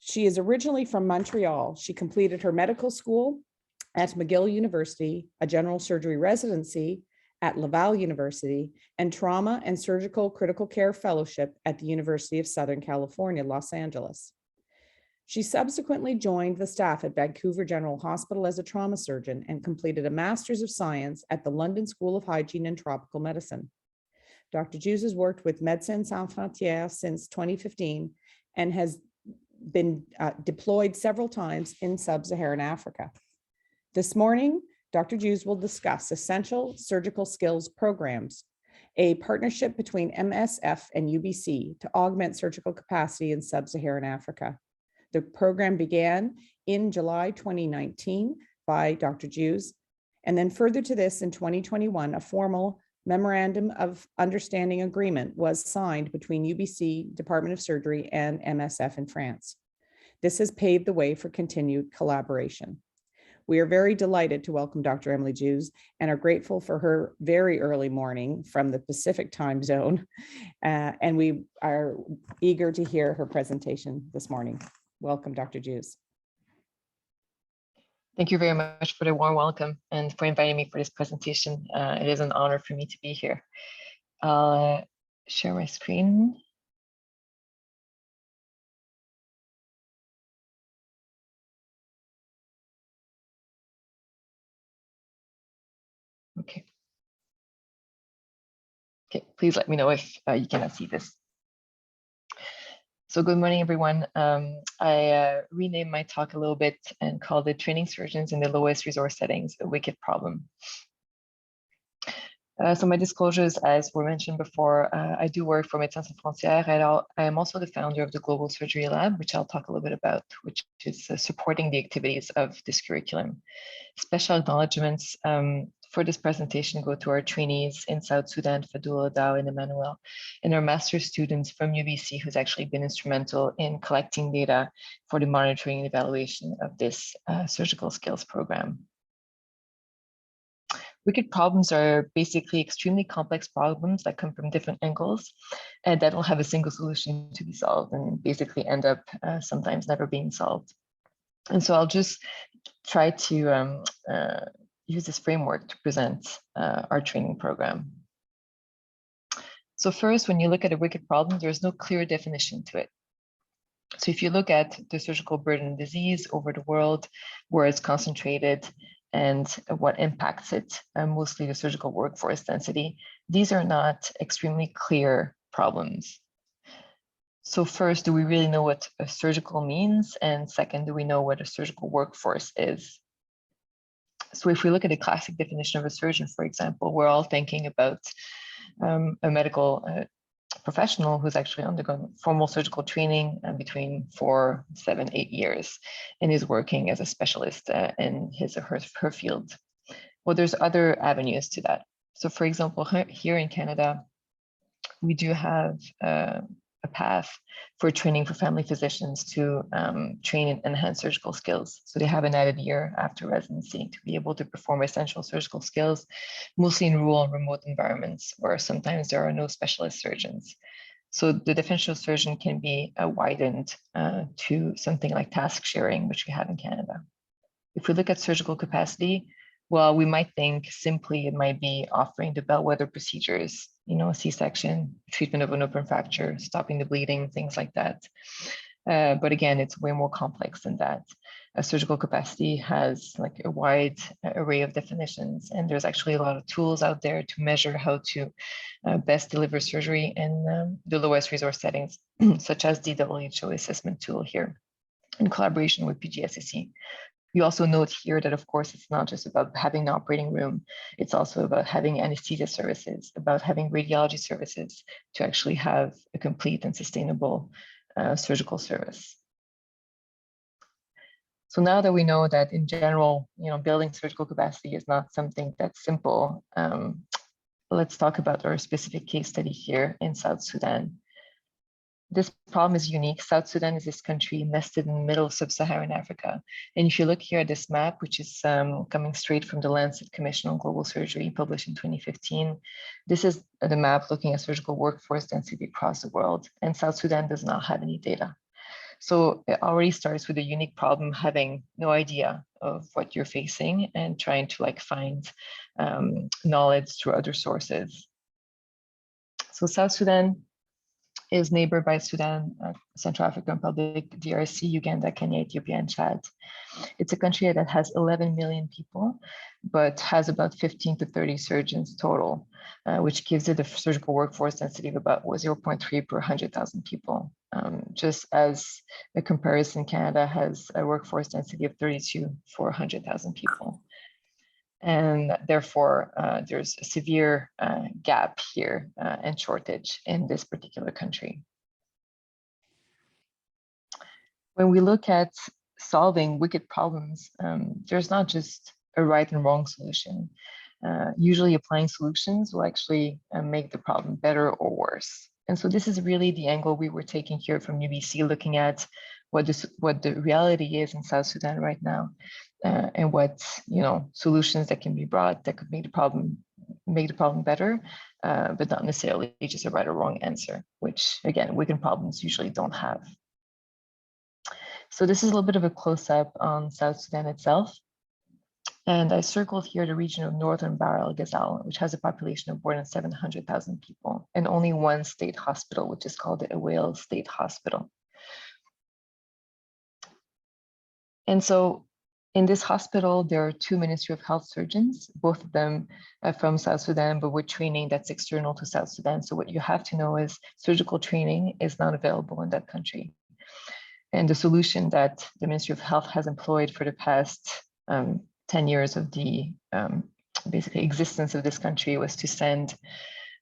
She is originally from Montreal. She completed her medical school at McGill University, a general surgery residency at Laval University, and trauma and surgical critical care fellowship at the University of Southern California, Los Angeles. She subsequently joined the staff at Vancouver General Hospital as a trauma surgeon and completed a Master's of Science at the London School of Hygiene and Tropical Medicine. Dr. Joos has worked with Médecins Sans Frontières since 2015 and has been deployed several times in sub-Saharan Africa. This morning, Dr. Joos will discuss Essential Surgical Skills Programs, a partnership between MSF and UBC to augment surgical capacity in sub-Saharan Africa. The program began in July 2019 by Dr. Joos, and then further to this in 2021, a formal Memorandum of Understanding Agreement was signed between UBC, Department of Surgery, and MSF in France. This has paved the way for continued collaboration. We are very delighted to welcome Dr. Emilie Joos and are grateful for her very early morning from the Pacific time zone. And we are eager to hear her presentation this morning. Welcome, Dr. Joos. Thank you very much for the warm welcome and for inviting me for this presentation. It is an honor for me to be here. I'll share my screen. Okay. Okay, please let me know if you cannot see this. So good morning, everyone. I renamed my talk a little bit and called it Training Surgeons in the Lowest Resource Settings, a Wicked Problem. So my disclosures, as were mentioned before, I do work for Médecins Sans Frontières, and I am also the founder of the Global Surgery Lab, which I'll talk a little bit about, which is supporting the activities of this curriculum. Special acknowledgements for this presentation go to our trainees in South Sudan, Fadula, Dow, and Emmanuel, and our master's students from UBC, who's actually been instrumental in collecting data for the monitoring and evaluation of this surgical skills program. Wicked problems are basically extremely complex problems that come from different angles and that don't have a single solution to be solved and basically end up sometimes never being solved. And so I'll just try to use this framework to present our training program. So first, when you look at a wicked problem, there's no clear definition to it. So if you look at the surgical burden of disease over the world, where it's concentrated and what impacts it, mostly the surgical workforce density, these are not extremely clear problems. So first, do we really know what a surgical means? And second, do we know what a surgical workforce is? So if we look at a classic definition of a surgeon, for example, we're all thinking about a medical professional who's actually undergone formal surgical training between 4, 7, 8 years and is working as a specialist in his or her field. Well, there's other avenues to that. So for example, here in Canada, we do have a path for training for family physicians to train and enhance surgical skills. So they have an added year after residency to be able to perform essential surgical skills, mostly in rural and remote environments where sometimes there are no specialist surgeons. So the definition of surgeon can be widened to something like task sharing, which we have in Canada. If we look at surgical capacity, well, we might think simply it might be offering the bellwether procedures, you know, a C-section, treatment of an open fracture, stopping the bleeding, things like that. But again, it's way more complex than that. A surgical capacity has like a wide array of definitions, and there's actually a lot of tools out there to measure how to best deliver surgery in the lowest resource settings, such as the WHO assessment tool here in collaboration with PGSSC. You also note here that, of course, it's not just about having an operating room. It's also about having anesthesia services, about having radiology services to actually have a complete and sustainable surgical service. So now that we know that in general, you know, building surgical capacity is not something that's simple, let's talk about our specific case study here in South Sudan. this problem is unique. South Sudan is this country nested in the middle of sub-Saharan Africa. And if you look here at this map, which is coming straight from the Lancet Commission on Global Surgery, published in 2015, this is the map looking at surgical workforce density across the world. And South Sudan does not have any data. So it already starts with a unique problem, having no idea of what you're facing and trying to like find knowledge through other sources. So South Sudan is neighbored by Sudan, Central African Republic, DRC, Uganda, Kenya, Ethiopia, and Chad. It's a country that has 11 million people, but has about 15 to 30 surgeons total, which gives it a surgical workforce density of about 0.3 per 100,000 people. Just as a comparison, Canada has a workforce density of 32 for 100,000 people. And therefore, there's a severe gap here and shortage in this particular country. When we look at solving wicked problems, there's not just a right and wrong solution. Usually applying solutions will actually make the problem better or worse. And so this is really the angle we were taking here from UBC, looking at what the reality is in South Sudan right now. And what solutions that can be brought that could make the problem better, but not necessarily just a right or wrong answer, which again, wicked problems usually don't have. So this is a little bit of a close-up on South Sudan itself. And I circled here the region of Northern Bahr el Ghazal, which has a population of more than 700,000 people, and only one state hospital, which is called the Awel State Hospital. And so in this hospital, there are 2 Ministry of Health surgeons, both of them from South Sudan, but with training that's external to South Sudan. So what you have to know is surgical training is not available in that country. And the solution that the Ministry of Health has employed for the past 10 years of the basically existence of this country was to send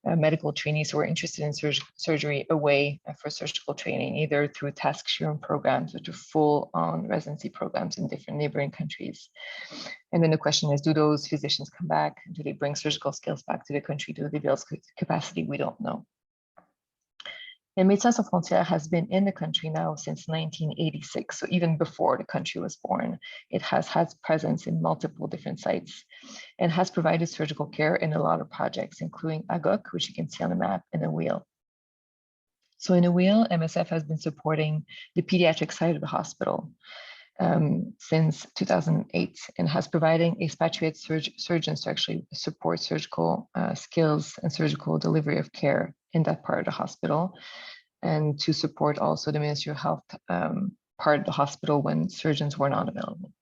medical trainees who are interested in surgery away for surgical training, either through task sharing programs or to full-on residency programs in different neighboring countries. And then the question is, do those physicians come back? Do they bring surgical skills back to the country? Do they build capacity? We don't know. And Médecins Sans Frontières has been in the country now since 1986. So even before the country was born, it has had presence in multiple different sites and has provided surgical care in a lot of projects, including AGOC, which you can see on the map, and Awel. So in Awel, MSF has been supporting the pediatric side of the hospital since 2008 and has providing expatriate surgeons to actually support surgical skills and surgical delivery of care in that part of the hospital, and to support also the Ministry of Health part of the hospital when surgeons were not available.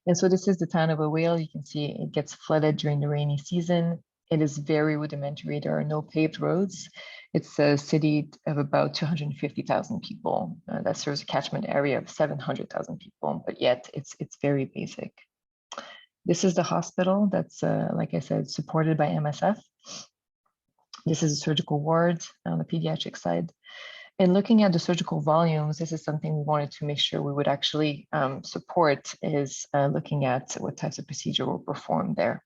And so this is the town of Awel. You can see it gets flooded during the rainy season. It is very rudimentary. There are no paved roads. It's a city of about 250,000 people that serves a catchment area of 700,000 people, but yet it's very basic. This is the hospital that's, like I said, supported by MSF. This is a surgical ward on the pediatric side. And looking at the surgical volumes, this is something we wanted to make sure we would actually support, is looking at what types of procedure were performed there.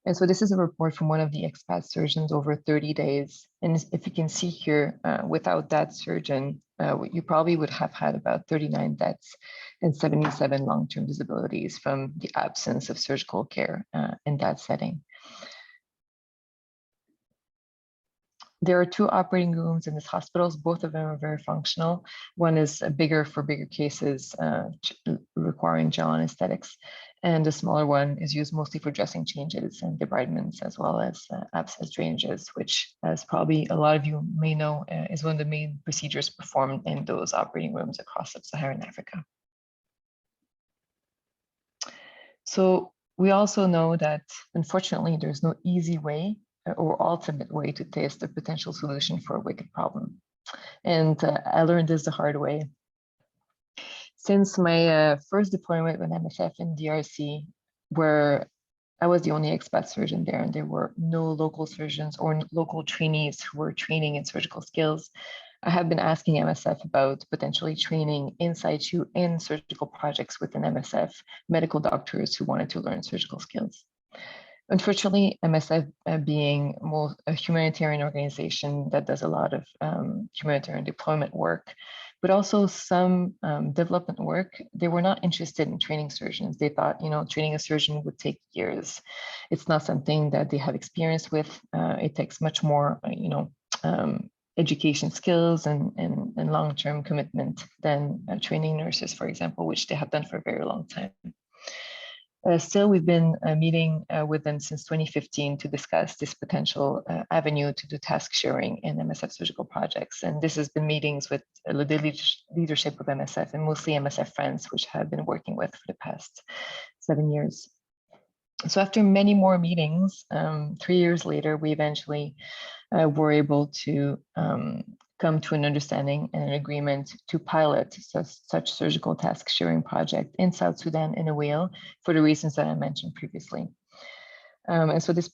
And so this is a report from one of the expat surgeons over 30 days. And if you can see here, without that surgeon, you probably would have had about 39 deaths and 77 long-term disabilities from the absence of surgical care in that setting. There are 2 operating rooms in this hospital. Both of them are very functional. One is bigger for bigger cases requiring general anesthetics, and the smaller one is used mostly for dressing changes and debridements, as well as abscess drainages, which, as probably a lot of you may know, is one of the main procedures performed in those operating rooms across sub-Saharan Africa. So we also know that, unfortunately, there's no easy way or ultimate way to test a potential solution for a wicked problem. And I learned this the hard way. Since my first deployment with MSF in DRC, where I was the only expat surgeon there, and there were no local surgeons or local trainees who were training in surgical skills, I have been asking MSF about potentially training in situ in surgical projects within MSF, medical doctors who wanted to learn surgical skills. Unfortunately, MSF being a humanitarian organization that does a lot of humanitarian deployment work, but also some development work, they were not interested in training surgeons. They thought, training a surgeon would take years. It's not something that they have experience with. It takes much more, education skills and long-term commitment than training nurses, for example, which they have done for a very long time. Still, we've been meeting with them since 2015 to discuss this potential avenue to do task sharing in MSF surgical projects. And this has been meetings with the leadership of MSF and mostly MSF friends, which have been working with for the past 7 years. So after many more meetings, 3 years later, we eventually were able to come to an understanding and an agreement to pilot such surgical task sharing project in South Sudan in a whale for the reasons that I mentioned previously. And so this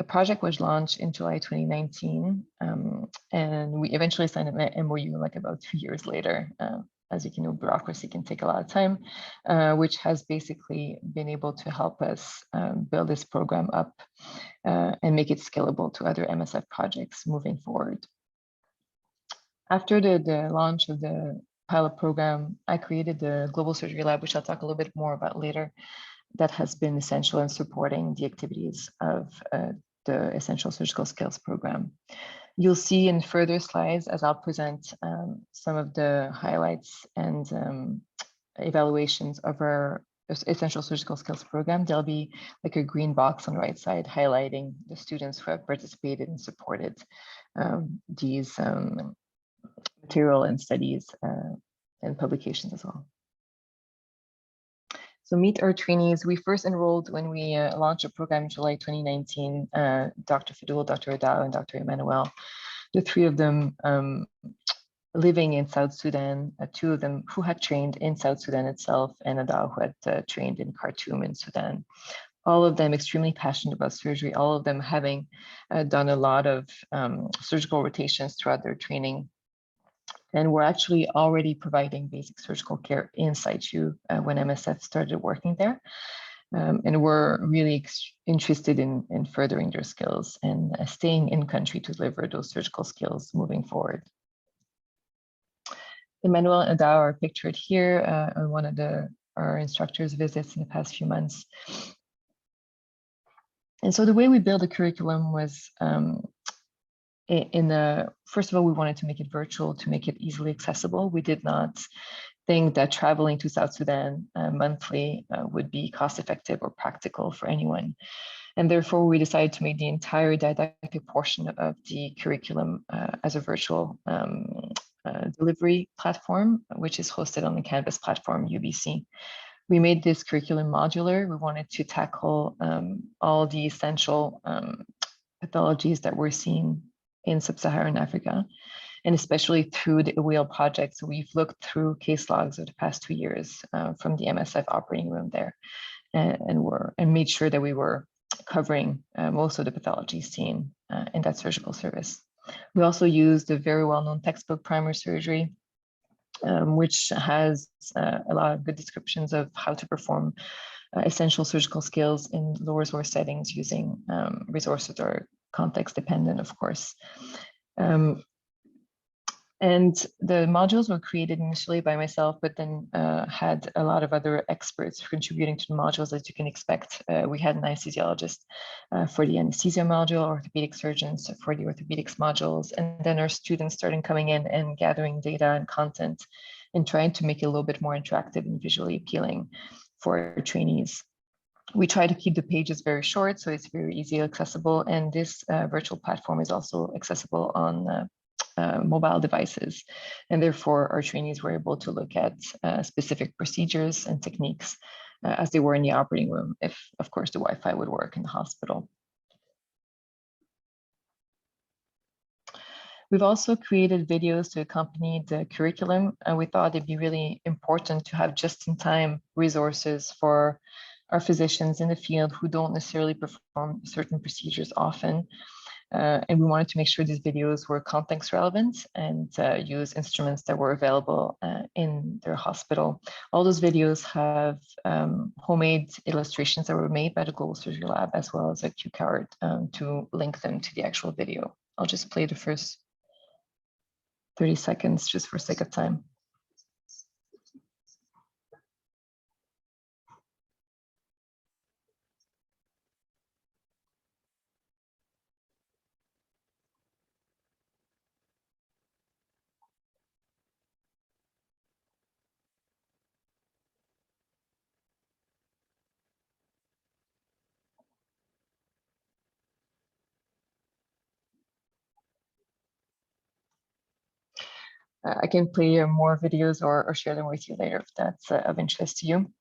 project was launched in July 2019, and we eventually signed an MOU like about 2 years later. As you know, bureaucracy can take a lot of time, which has basically been able to help us build this program up and make it scalable to other MSF projects moving forward. After the launch of the pilot program, I created the Global Surgery Lab, which I'll talk a little bit more about later, that has been essential in supporting the activities of the Essential Surgical Skills program. You'll see in further slides, as I'll present some of the highlights and evaluations of our Essential Surgical Skills program, there'll be like a green box on the right side highlighting the students who have participated and supported these material and studies and publications as well. So meet our trainees. We first enrolled when we launched a program in July 2019, Dr. Fadul, Dr. Adao, and Dr. Emmanuel, the three of them living in South Sudan, two of them who had trained in South Sudan itself, and Adao who had trained in Khartoum in Sudan. All of them extremely passionate about surgery, all of them having done a lot of surgical rotations throughout their training. And we're actually already providing basic surgical care in situ when MSF started working there. And we're really interested in furthering their skills and staying in country to deliver those surgical skills moving forward. Emmanuel and Adao are pictured here on one of our instructors' visits in the past few months. And so the way we built the curriculum was first of all, we wanted to make it virtual, to make it easily accessible. We did not think that traveling to South Sudan monthly would be cost effective or practical for anyone. And therefore, we decided to make the entire didactic portion of the curriculum as a virtual delivery platform, which is hosted on the Canvas platform, UBC. We made this curriculum modular. We wanted to tackle all the essential pathologies that we're seeing in sub-Saharan Africa, and especially through the whale project. So we've looked through case logs of the past 2 years from the MSF operating room there, and made sure that we were covering most of the pathology seen in that surgical service. We also used a very well-known textbook, Primary Surgery, which has a lot of good descriptions of how to perform essential surgical skills in low resource settings using resources that are context dependent, of course. And the modules were created initially by myself, but then had a lot of other experts contributing to the modules, as you can expect. We had an anesthesiologist for the anesthesia module, orthopedic surgeons for the orthopedics modules, and then our students started coming in and gathering data and content and trying to make it a little bit more interactive and visually appealing for our trainees. We try to keep the pages very short, so it's very easily accessible. And this virtual platform is also accessible on mobile devices. And therefore, our trainees were able to look at specific procedures and techniques as they were in the operating room, if, of course, the Wi-Fi would work in the hospital. We've also created videos to accompany the curriculum, and we thought it'd be really important to have just-in-time resources for our physicians in the field who don't necessarily perform certain procedures often. And we wanted to make sure these videos were context relevant and use instruments that were available in their hospital. All those videos have homemade illustrations that were made by the Global Surgery Lab, as well as a cue card to link them to the actual video. I'll just play the first 30 seconds just for sake of time. I can play more videos or share them with you later if that's of interest to you.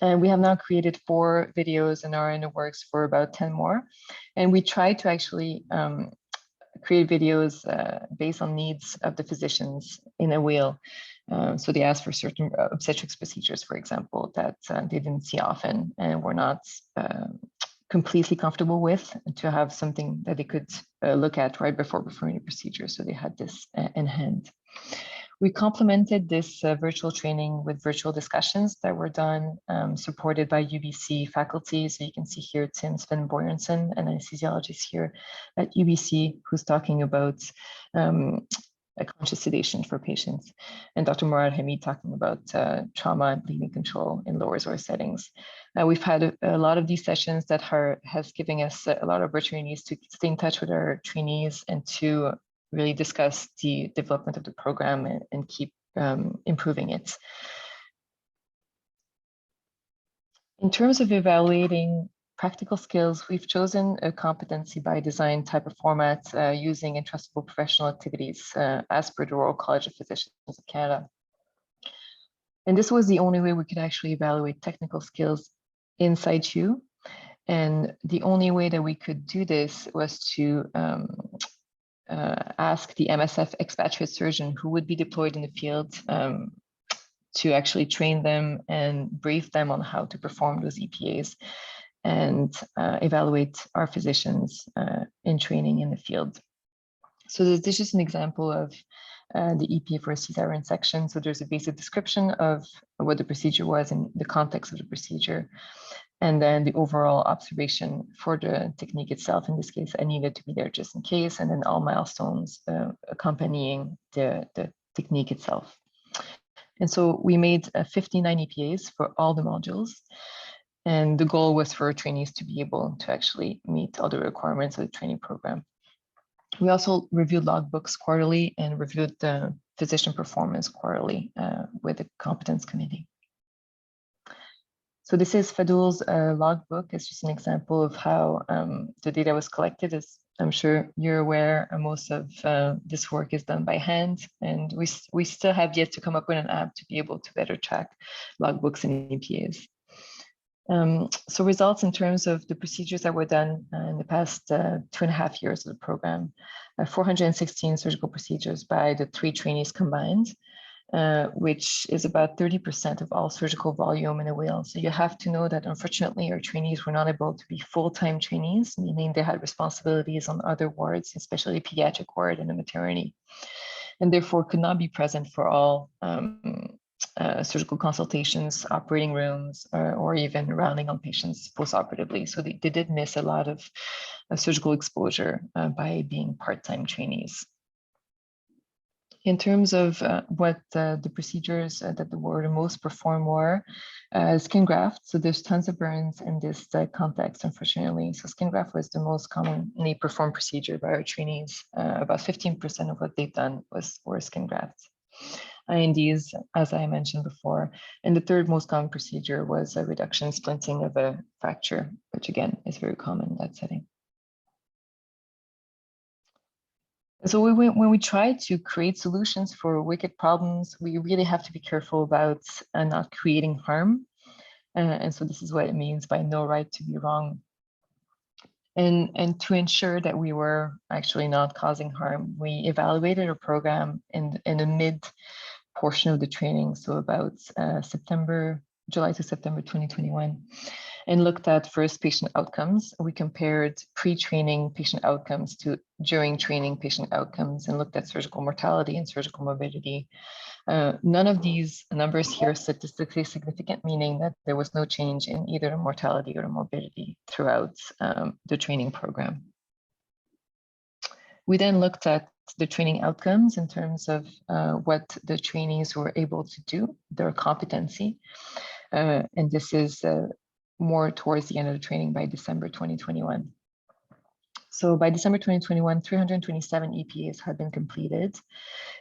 And we have now created 4 videos and are in the works for about 10 more. And we try to actually create videos based on needs of the physicians in a wheel. So they ask for certain obstetrics procedures, for example, that they didn't see often and were not completely comfortable with, to have something that they could look at right before performing the procedure. So they had this in hand. We complemented this virtual training with virtual discussions that were done, supported by UBC faculty. So you can see here Tim Sven-Boyerson, an anesthesiologist here at UBC, who's talking about a conscious sedation for patients, and Dr. Murad Hamid talking about trauma and bleeding control in lower extremity settings. We've had a lot of these sessions that has given us a lot of opportunities to stay in touch with our trainees and to really discuss the development of the program and keep improving it. In terms of evaluating practical skills, we've chosen a competency by design type of format using entrustable professional activities as per the Royal College of Physicians of Canada. And this was the only way we could actually evaluate technical skills in situ. And the only way that we could do this was to ask the MSF expatriate surgeon who would be deployed in the field to actually train them and brief them on how to perform those EPAs and evaluate our physicians in training in the field. So this is just an example of the EPA for a sub-saharan section. So there's a basic description of what the procedure was and the context of the procedure, and then the overall observation for the technique itself. In this case, I needed to be there just in case, and then all milestones accompanying the technique itself. And so we made 59 EPAs for all the modules. And the goal was for trainees to be able to actually meet all the requirements of the training program. We also reviewed logbooks quarterly and reviewed the physician performance quarterly with the competence committee. So this is Fadul's logbook. It's just an example of how the data was collected. As I'm sure you're aware, most of this work is done by hand, and we still have yet to come up with an app to be able to better track logbooks and EPAs. So results in terms of the procedures that were done in the past 2.5 years of the program, 416 surgical procedures by the 3 trainees combined, which is about 30% of all surgical volume in a wheel. So you have to know that unfortunately our trainees were not able to be full-time trainees, meaning they had responsibilities on other wards, especially the pediatric ward and the maternity, and therefore could not be present for all surgical consultations, operating rooms, or even rounding on patients postoperatively. So they did miss a lot of surgical exposure by being part-time trainees. In terms of what the procedures that were the most performed were, skin graft. So there's tons of burns in this context, unfortunately. So skin graft was the most commonly performed procedure by our trainees. About 15% of what they've done were skin grafts. INDs, as I mentioned before. And the third most common procedure was a reduction splinting of a fracture, which again is very common in that setting. So when we try to create solutions for wicked problems, we really have to be careful about not creating harm. And so this is what it means by no right to be wrong. And to ensure that we were actually not causing harm, we evaluated our program in the mid portion of the training, so about July to September 2021. and looked at first patient outcomes. We compared pre-training patient outcomes to during training patient outcomes and looked at surgical mortality and surgical morbidity. None of these numbers here are statistically significant, meaning that there was no change in either the mortality or the morbidity throughout the training program. We then looked at the training outcomes in terms of what the trainees were able to do, their competency. And this is more towards the end of the training by December 2021. So by December 2021, 327 EPAs had been completed.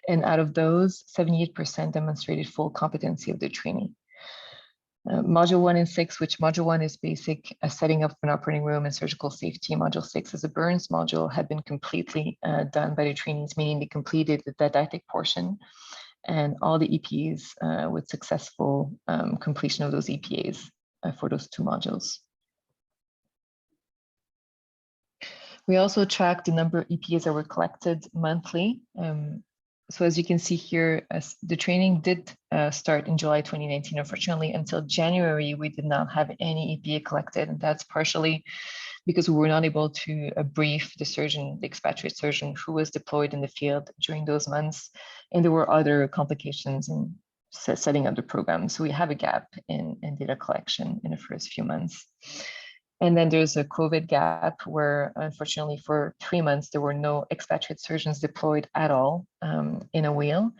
And out of those, 78% demonstrated full competency of the trainee. Module 1 and 6, which module 1 is basic setting up an operating room and surgical safety. Module 6 is a burns module, had been completely done by the trainees, meaning they completed the didactic portion and all the EPAs with successful completion of those EPAs for those 2 modules. We also tracked the number of EPAs that were collected monthly. So as you can see here, as the training did start in July 2019. Unfortunately, until January, we did not have any EPA collected, and that's partially because we were not able to brief the surgeon, the expatriate surgeon who was deployed in the field during those months. And there were other complications in setting up the program. So we have a gap in data collection in the first few months. And then there's a COVID gap where, unfortunately, for 3 months, there were no expatriate surgeons deployed at all in a wheel.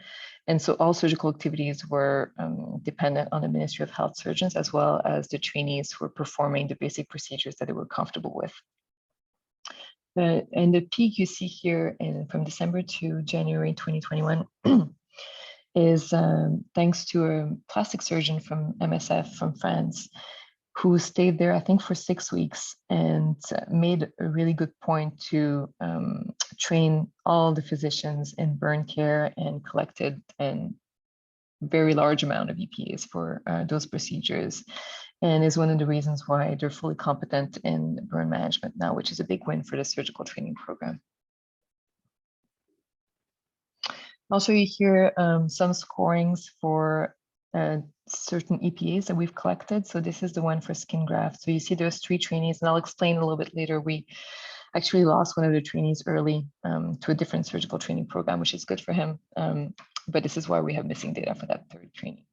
And so all surgical activities were dependent on the Ministry of Health surgeons, as well as the trainees who were performing the basic procedures that they were comfortable with. And the peak you see here from December to January 2021 is thanks to a plastic surgeon from MSF from France, who stayed there, I think, for 6 weeks and made a really good point to train all the physicians in burn care and collected a very large amount of EPAs for those procedures, and is one of the reasons why they're fully competent in burn management now, which is a big win for the surgical training program. I'll show you here some scorings for certain EPAs that we've collected. So this is the one for skin graft. So you see there's 3 trainees, and I'll explain a little bit later. We actually lost one of the trainees early to a different surgical training program, which is good for him. But this is why we have missing data for that 3rd trainee.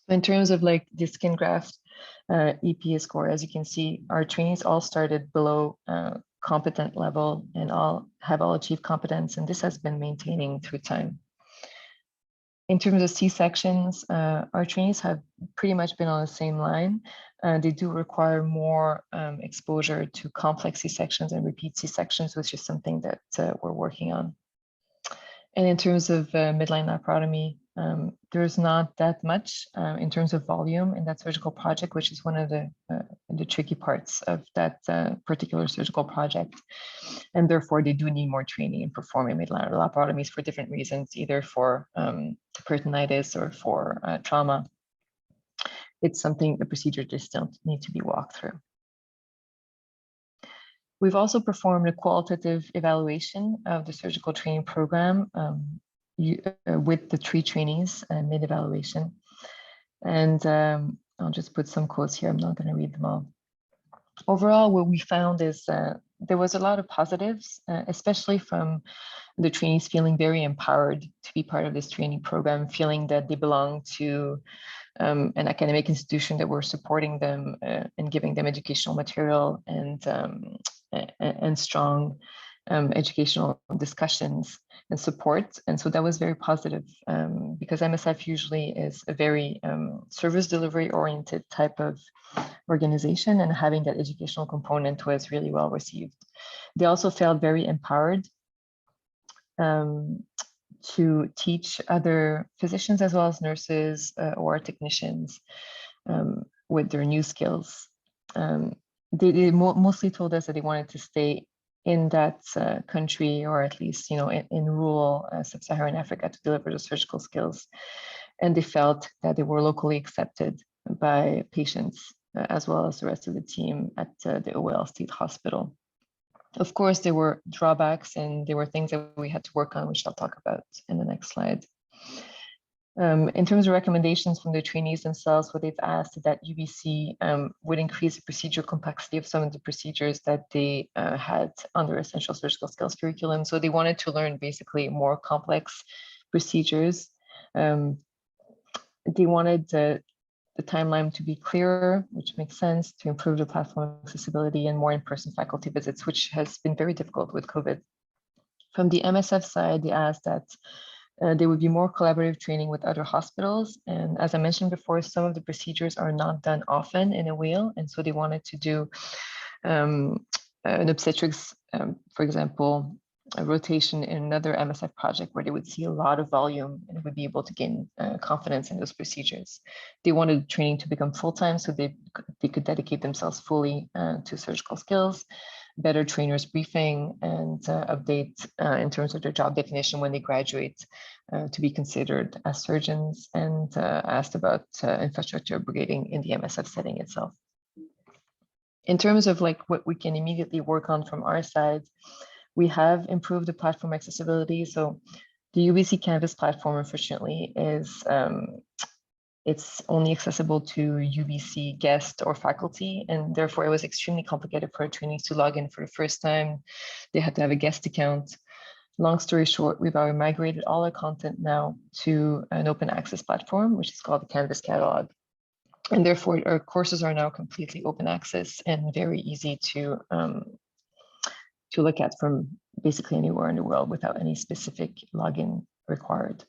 So in terms of like the skin graft EPA score, as you can see, our trainees all started below competent level and have all achieved competence, and this has been maintaining through time. In terms of C-sections, our trainees have pretty much been on the same line. They do require more exposure to complex C-sections and repeat C-sections, which is something that we're working on. And in terms of midline laparotomy, there's not that much in terms of volume in that surgical project, which is one of the tricky parts of that particular surgical project. And therefore, they do need more training in performing midline laparotomies for different reasons, either for peritonitis or for trauma. It's something, a procedure just still need to be walked through. We've also performed a qualitative evaluation of the surgical training program with the 3 trainees mid-evaluation. And I'll just put some quotes here. I'm not going to read them all. Overall, what we found is there was a lot of positives, especially from the trainees feeling very empowered to be part of this training program, feeling that they belong to an academic institution that were supporting them and giving them educational material and strong educational discussions and support. And so that was very positive because MSF usually is a very service delivery oriented type of organization, and having that educational component was really well received. They also felt very empowered to teach other physicians as well as nurses or technicians with their new skills. They mostly told us that they wanted to stay in that country, or at least, in rural sub-Saharan Africa, to deliver the surgical skills. And they felt that they were locally accepted by patients as well as the rest of the team at the OL State Hospital. Of course, there were drawbacks and there were things that we had to work on, which I'll talk about in the next slide. In terms of recommendations from the trainees themselves, what they've asked is that UBC would increase the procedural complexity of some of the procedures that they had under essential surgical skills curriculum. So they wanted to learn basically more complex procedures. They wanted the timeline to be clearer, which makes sense, to improve the platform accessibility and more in-person faculty visits, which has been very difficult with COVID. From the MSF side, they asked that there would be more collaborative training with other hospitals. And as I mentioned before, some of the procedures are not done often in a wheel. And so they wanted to do an obstetrics, for example, a rotation in another MSF project where they would see a lot of volume and would be able to gain confidence in those procedures. They wanted training to become full-time so they could dedicate themselves fully to surgical skills, better trainers briefing, and update in terms of their job definition when they graduate to be considered as surgeons, and asked about infrastructure upgrading in the MSF setting itself. In terms of like what we can immediately work on from our side, we have improved the platform accessibility. So the UBC Canvas platform, unfortunately, is it's only accessible to UBC guests or faculty, and therefore it was extremely complicated for trainees to log in for the first time. They had to have a guest account. Long story short, we've already migrated all our content now to an open access platform, which is called the Canvas Catalog. And therefore, our courses are now completely open access and very easy to look at from basically anywhere in the world without any specific login required.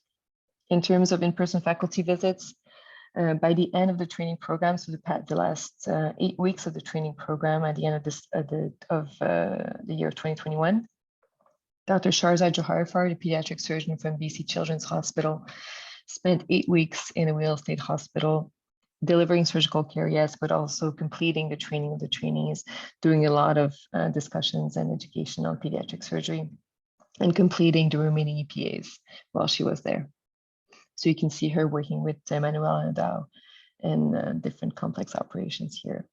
In terms of in-person faculty visits, by the end of the training program, so the last 8 weeks of the training program at the end of the year 2021, Dr. Sharzad Johariffar, the pediatric surgeon from BC Children's Hospital, spent 8 weeks in a real estate hospital delivering surgical care, yes, but also completing the training of the trainees, doing a lot of discussions and education on pediatric surgery, and completing the remaining EPAs while she was there. So you can see her working with Manuel and Dow in different complex operations here.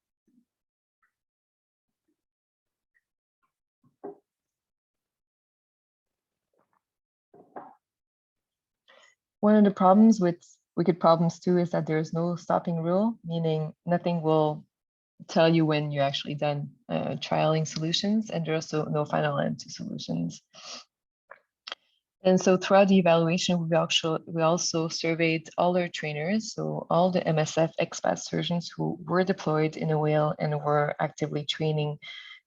One of the problems with wicked problems too is that there is no stopping rule, meaning nothing will tell you when you're actually done trialing solutions, and there's also no final end to solutions. And so throughout the evaluation, we also surveyed all our trainers, so all the MSF expat surgeons who were deployed in a whale and were actively training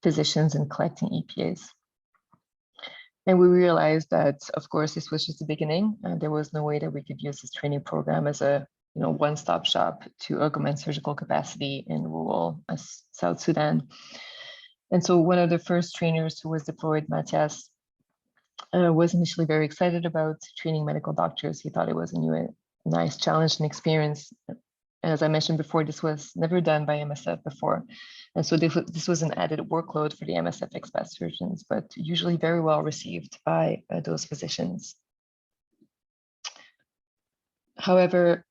physicians and collecting EPAs. And we realized that, of course, this was just the beginning, and there was no way that we could use this training program as a one-stop shop to augment surgical capacity in rural South Sudan. And so one of the first trainers who was deployed, Matthias, was initially very excited about training medical doctors. He thought it was a nice challenge and experience. And as I mentioned before, this was never done by MSF before. And so this was an added workload for the MSF expat surgeons, but usually very well received by those physicians. However,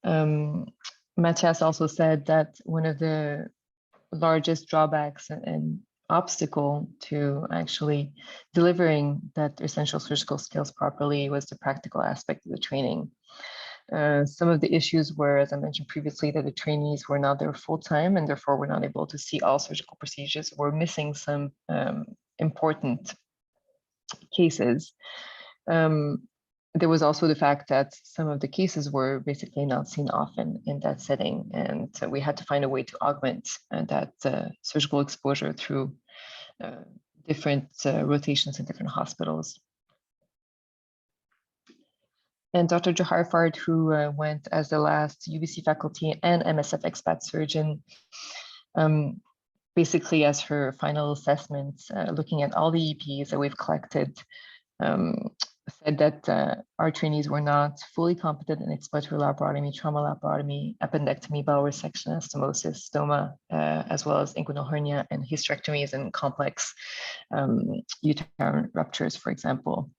Matthias also said that one of the largest drawbacks and obstacle to actually delivering that essential surgical skills properly was the practical aspect of the training. Some of the issues were, as I mentioned previously, that the trainees were not there full-time and therefore were not able to see all surgical procedures. We're missing some important cases. There was also the fact that some of the cases were basically not seen often in that setting, and we had to find a way to augment that surgical exposure through different rotations in different hospitals. And Dr. Johariffar, who went as the last UBC faculty and MSF expat surgeon, basically as her final assessment, looking at all the EPs that we've collected, said that our trainees were not fully competent in explanatory laparotomy, trauma laparotomy, appendectomy, bowel resection, anastomosis, stoma, as well as inguinal hernia and hysterectomies and complex uterine ruptures, for example.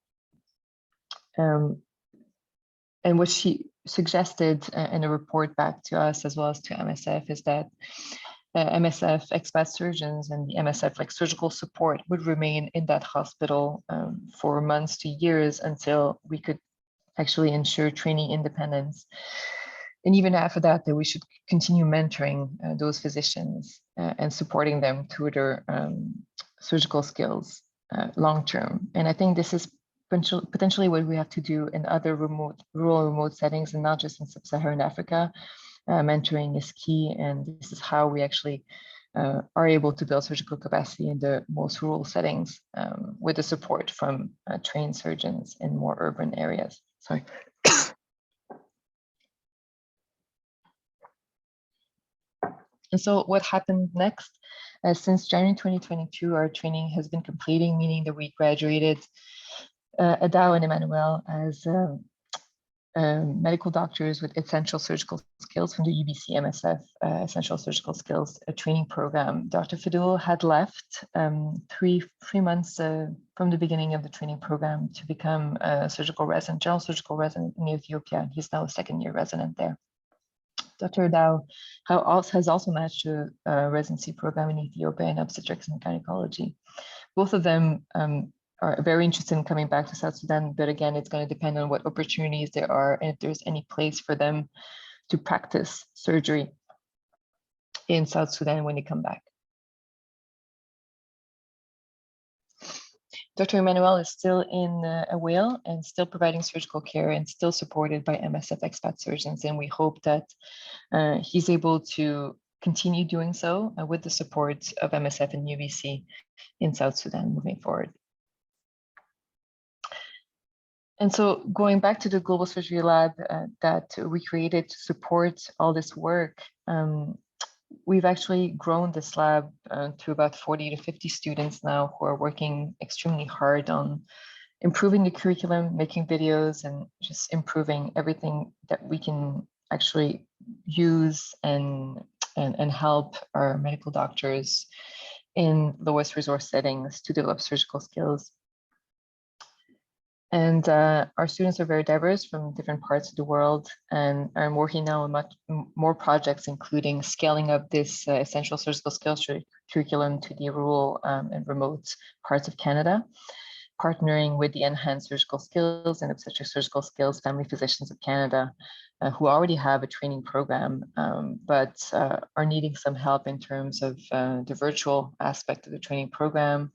And what she suggested in a report back to us as well as to MSF is that MSF expat surgeons and the MSF surgical support would remain in that hospital for months to years until we could actually ensure training independence. And even after that, that we should continue mentoring those physicians and supporting them through their surgical skills long-term. And I think this is potentially what we have to do in other rural remote settings, and not just in sub-Saharan Africa. Mentoring is key, and this is how we actually are able to build surgical capacity in the most rural settings with the support from trained surgeons in more urban areas. Sorry. And so what happened next? Since January 2022, our training has been completing, meaning that we graduated Adao and Emmanuel as medical doctors with essential surgical skills from the UBC MSF Essential Surgical Skills Training Program. Dr. Fadul had left three months from the beginning of the training program to become a surgical resident, general surgical resident in Ethiopia. He's now a second-year resident there. Dr. Adao has also managed a residency program in Ethiopia in obstetrics and gynecology. Both of them are very interested in coming back to South Sudan, but again, it's going to depend on what opportunities there are and if there's any place for them to practice surgery in South Sudan when they come back. Dr. Emmanuel is still in a Whale and still providing surgical care and still supported by MSF expat surgeons. And we hope that he's able to continue doing so with the support of MSF and UBC in South Sudan moving forward. And so going back to the Global Surgery Lab that we created to support all this work, we've actually grown this lab to about 40 to 50 students now who are working extremely hard on improving the curriculum, making videos, and just improving everything that we can actually use and help our medical doctors in lowest resource settings to develop surgical skills. And our students are very diverse from different parts of the world, and are working now on much more projects, including scaling up this essential surgical skills curriculum to the rural and remote parts of Canada, partnering with the Enhanced Surgical Skills and Obstetric Surgical Skills Family Physicians of Canada, who already have a training program, but are needing some help in terms of the virtual aspect of the training program.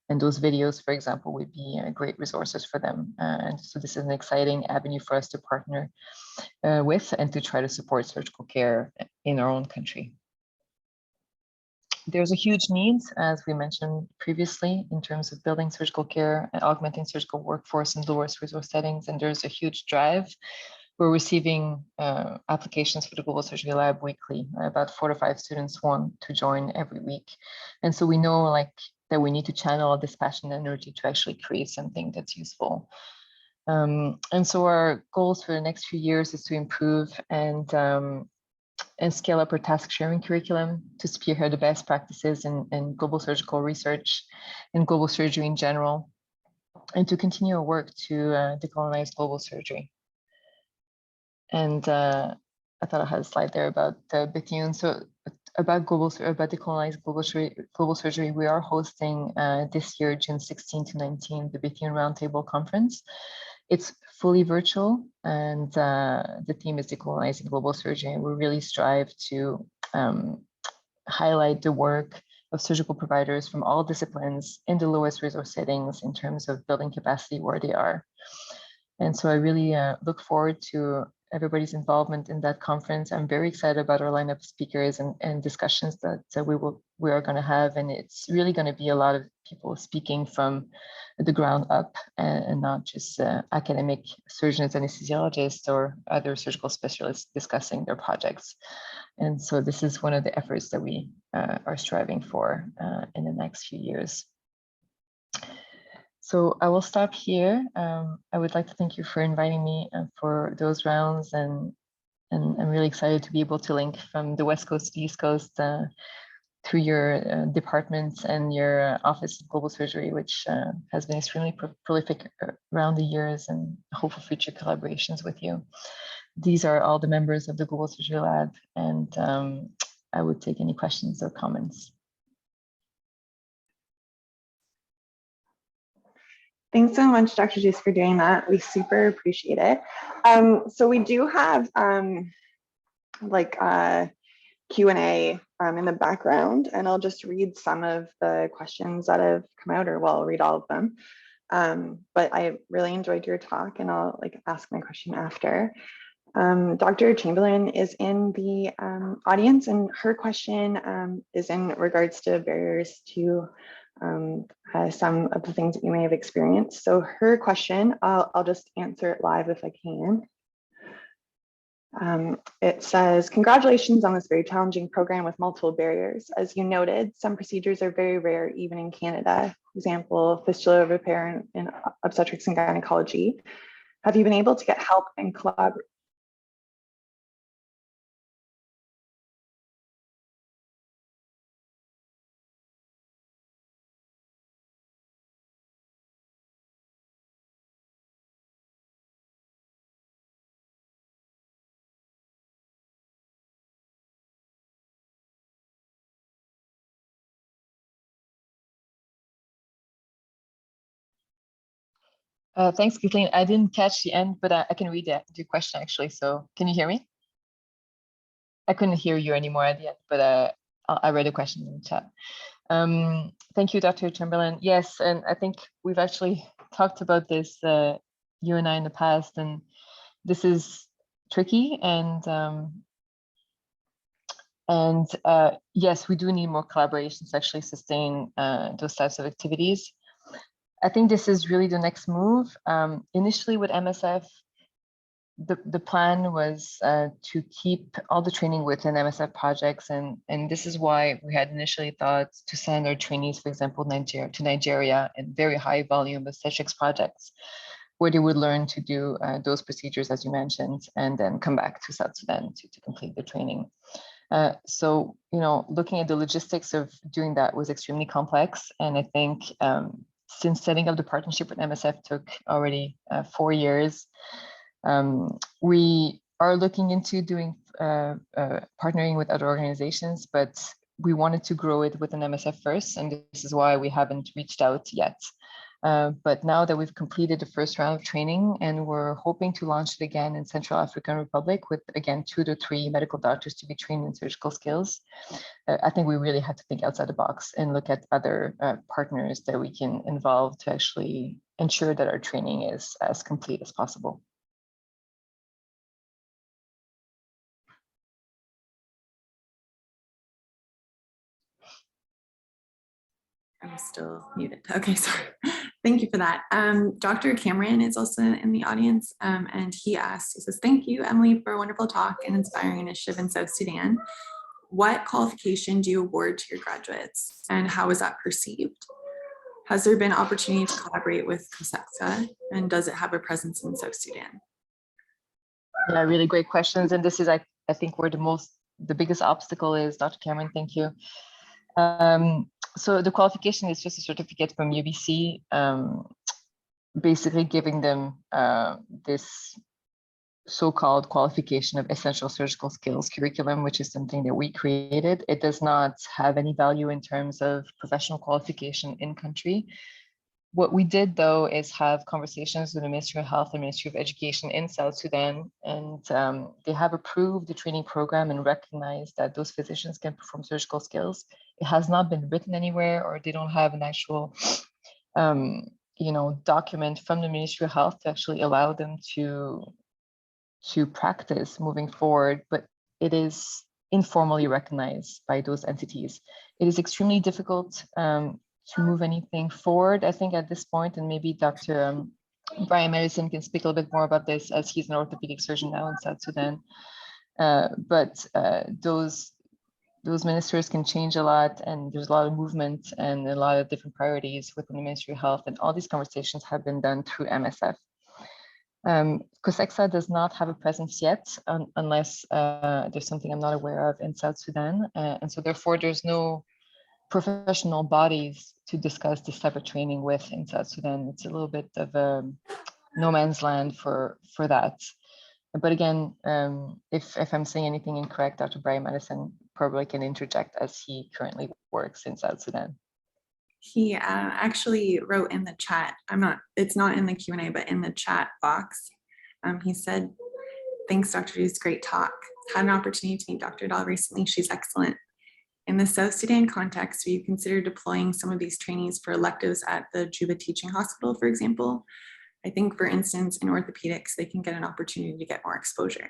And those videos, for example, would be great resources for them. And so this is an exciting avenue for us to partner with and to try to support surgical care in our own country. There's a huge need, as we mentioned previously, in terms of building surgical care and augmenting surgical workforce in lowest resource settings. And there's a huge drive. We're receiving applications for the Global Surgery Lab weekly. About 4 to 5 students want to join every week. And so we know that we need to channel all this passion and energy to actually create something that's useful. And so our goals for the next few years is to improve and scale up our task sharing curriculum to spearhead the best practices in global surgical research and global surgery in general, and to continue our work to decolonize global surgery. And I thought I had a slide there about Bethune. So about decolonized global surgery, we are hosting this year, June 16 to 19, the Bethune Roundtable Conference. It's fully virtual, and the theme is decolonizing global surgery. And we really strive to highlight the work of surgical providers from all disciplines in the lowest resource settings in terms of building capacity where they are. And so I really look forward to everybody's involvement in that conference. I'm very excited about our lineup of speakers and discussions that we are going to have, and it's really going to be a lot of people speaking from the ground up and not just academic surgeons, anesthesiologists, or other surgical specialists discussing their projects. And so this is one of the efforts that we are striving for in the next few years. So I will stop here. I would like to thank you for inviting me for those rounds, and I'm really excited to be able to link from the West Coast to the East Coast through your departments and your Office of Global Surgery, which has been extremely prolific around the years, and hope for future collaborations with you. These are all the members of the Global Surgery Lab, and I would take any questions or comments. Thanks so much, Dr. Joos, for doing that. We super appreciate it. So we do have Q&A in the background, and I'll just read some of the questions that have come out, or well, I'll read all of them. But I really enjoyed your talk, and I'll ask my question after. Dr. Chamberlain is in the audience, and her question is in regards to barriers to some of the things that you may have experienced. So her question, I'll just answer it live if I can. It says, congratulations on this very challenging program with multiple barriers. As you noted, some procedures are very rare even in Canada. For example, fistula repair in obstetrics and gynecology. Have you been able to get help and collaborate? Thanks, Kathleen. I didn't catch the end, but I can read your question actually. So can you hear me? I couldn't hear you anymore at the end, but I read a question in the chat. Thank you, Dr. Chamberlain. Yes, and I think we've actually talked about this, you and I, in the past, and this is tricky. And yes, we do need more collaborations to actually sustain those types of activities. I think this is really the next move. Initially with MSF, the plan was to keep all the training within MSF projects. And this is why we had initially thought to send our trainees, for example, to Nigeria in very high volume obstetrics projects, where they would learn to do those procedures, as you mentioned, and then come back to South Sudan to complete the training. So, looking at the logistics of doing that was extremely complex. And I think since setting up the partnership with MSF took already 4 years, we are looking into doing partnering with other organizations, but we wanted to grow it within MSF first, and this is why we haven't reached out yet. But now that we've completed the first round of training, and we're hoping to launch it again in Central African Republic with, again, 2 to 3 medical doctors to be trained in surgical skills, I think we really have to think outside the box and look at other partners that we can involve to actually ensure that our training is as complete as possible. I'm still muted. Okay, sorry. Thank you for that. Dr. Cameron is also in the audience, and he says, thank you, Emilie, for a wonderful talk and inspiring initiative in South Sudan. What qualification do you award to your graduates, and how is that perceived? Has there been opportunity to collaborate with COSEXA, and does it have a presence in South Sudan? Yeah, really great questions. And this is, I think, where the biggest obstacle is. Dr. Cameron, thank you. So the qualification is just a certificate from UBC, basically giving them this so-called qualification of essential surgical skills curriculum, which is something that we created. It does not have any value in terms of professional qualification in country. What we did, though, is have conversations with the Ministry of Health and Ministry of Education in South Sudan, and they have approved the training program and recognized that those physicians can perform surgical skills. It has not been written anywhere, or they don't have an actual, document from the Ministry of Health to actually allow them to practice moving forward, but it is informally recognized by those entities. It is extremely difficult to move anything forward, I think, at this point, and maybe Dr. Brian Madison can speak a little bit more about this, as he's an orthopedic surgeon now in South Sudan. But those ministers can change a lot, and there's a lot of movement and a lot of different priorities within the Ministry of Health, and all these conversations have been done through MSF. COSEXA does not have a presence yet, unless there's something I'm not aware of in South Sudan, and so therefore there's no professional bodies to discuss this type of training with in South Sudan. It's a little bit of a no man's land for that. But again, if I'm saying anything incorrect, Dr. Brian Madison probably can interject, as he currently works in South Sudan. He actually wrote in the chat. It's not in the Q&A, but in the chat box. He said, thanks, Dr. Joos, great talk. Had an opportunity to meet Dr. Dahl recently. She's excellent. In the South Sudan context, do you consider deploying some of these trainees for electives at the Juba Teaching Hospital, for example? I think, for instance, in orthopedics, they can get an opportunity to get more exposure.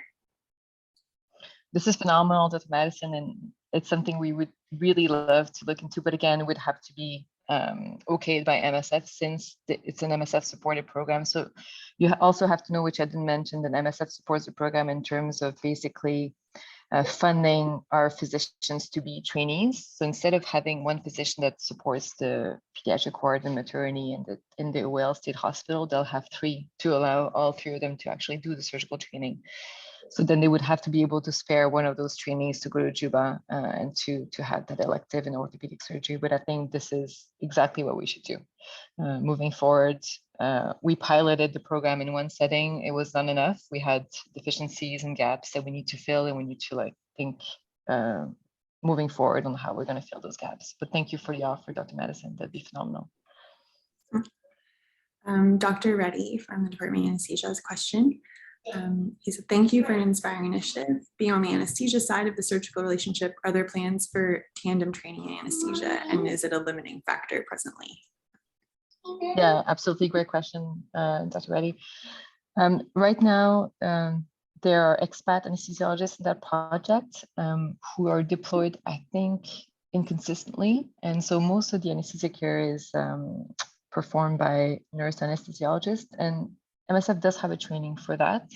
This is phenomenal, Dr. Madison, and it's something we would really love to look into, but again, it would have to be okayed by MSF since it's an MSF supported program. So you also have to know, which I didn't mention, that MSF supports the program in terms of basically funding our physicians to be trainees. So instead of having one physician that supports the pediatric ward and maternity and in the OL State Hospital, they'll have 3 to allow all 3 of them to actually do the surgical training. So then they would have to be able to spare one of those trainees to go to Juba and to have that elective in orthopedic surgery. But I think this is exactly what we should do. Moving forward, we piloted the program in one setting. It was not enough. We had deficiencies and gaps that we need to fill, and we need to think moving forward on how we're going to fill those gaps. But thank you for the offer, Dr. Madison. That'd be phenomenal. Dr. Reddy from the Department of Anesthesia has a question. He said, thank you for an inspiring initiative. Being on the anesthesia side of the surgical relationship, are there plans for tandem training in anesthesia, and is it a limiting factor presently? Yeah, absolutely. Great question, Dr. Reddy. Right now, there are expat anesthesiologists in that project who are deployed, I think, inconsistently. And so most of the anesthesia care is performed by nurse anesthesiologists, and MSF does have a training for that.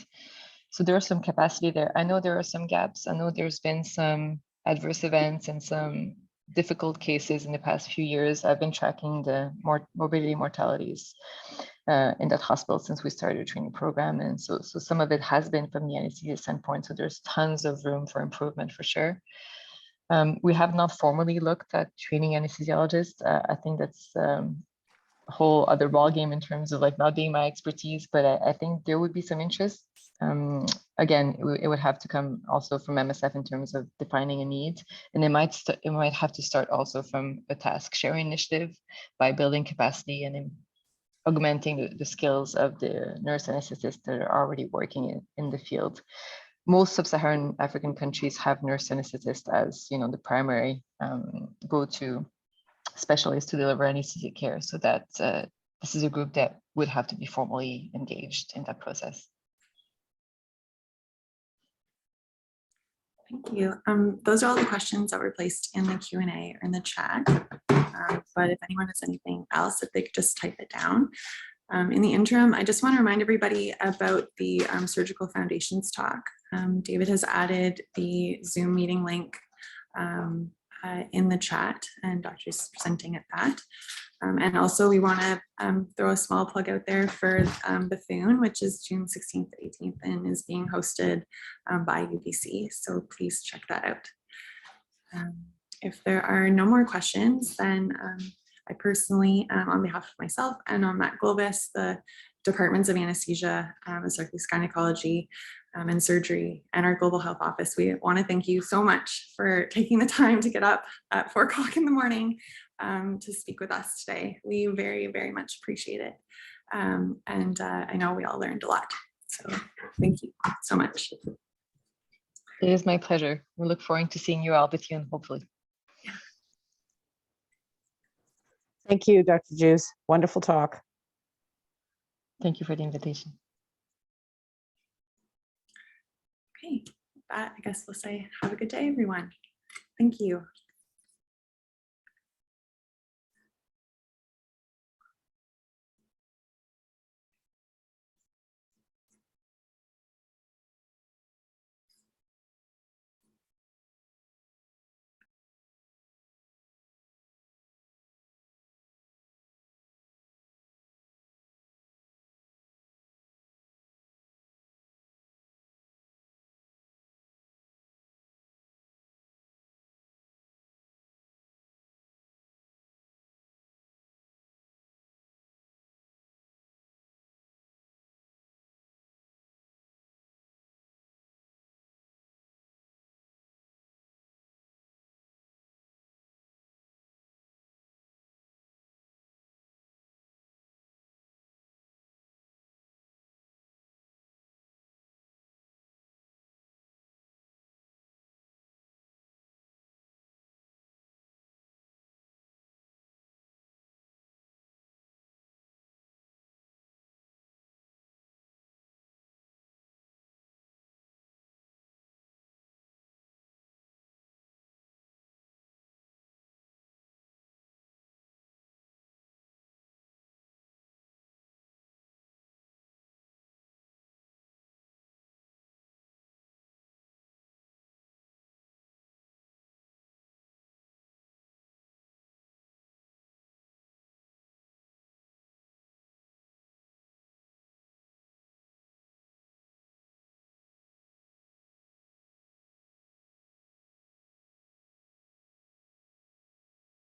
So there's some capacity there. I know there are some gaps. I know there's been some adverse events and some difficult cases in the past few years. I've been tracking the morbidity mortalities in that hospital since we started a training program. And so some of it has been from the anesthesia standpoint. So there's tons of room for improvement for sure. We have not formally looked at training anesthesiologists. I think that's whole other ballgame in terms of not being my expertise, but I think there would be some interest. Again, it would have to come also from MSF in terms of defining a need, and it might have to start also from a task sharing initiative by building capacity and augmenting the skills of the nurse anesthetists that are already working in the field. Most sub-Saharan African countries have nurse anesthetists as the primary go-to specialists to deliver anesthesia care, so that this is a group that would have to be formally engaged in that process. Thank you. Those are all the questions that were placed in the Q&A or in the chat. But if anyone has anything else, if they could just type it down. In the interim, I just want to remind everybody about the Surgical Foundations talk. David has added the Zoom meeting link in the chat, and Dr. is presenting at that. And also we want to throw a small plug out there for Bethune, which is June 16th to 18th and is being hosted by UBC. So please check that out. If there are no more questions, then I personally, on behalf of myself and on MacGlObAS, the departments of anesthesia, obstetrics, gynecology, and surgery, and our global health office, we want to thank you so much for taking the time to get up at 4 o'clock in the morning to speak with us today. We very, very much appreciate it. And I know we all learned a lot. So thank you so much. It is my pleasure. We look forward to seeing you all with you, and hopefully. Thank you, Dr. Joos. Wonderful talk. Thank you for the invitation. Okay, with that, I guess we'll say have a good day, everyone. Thank you.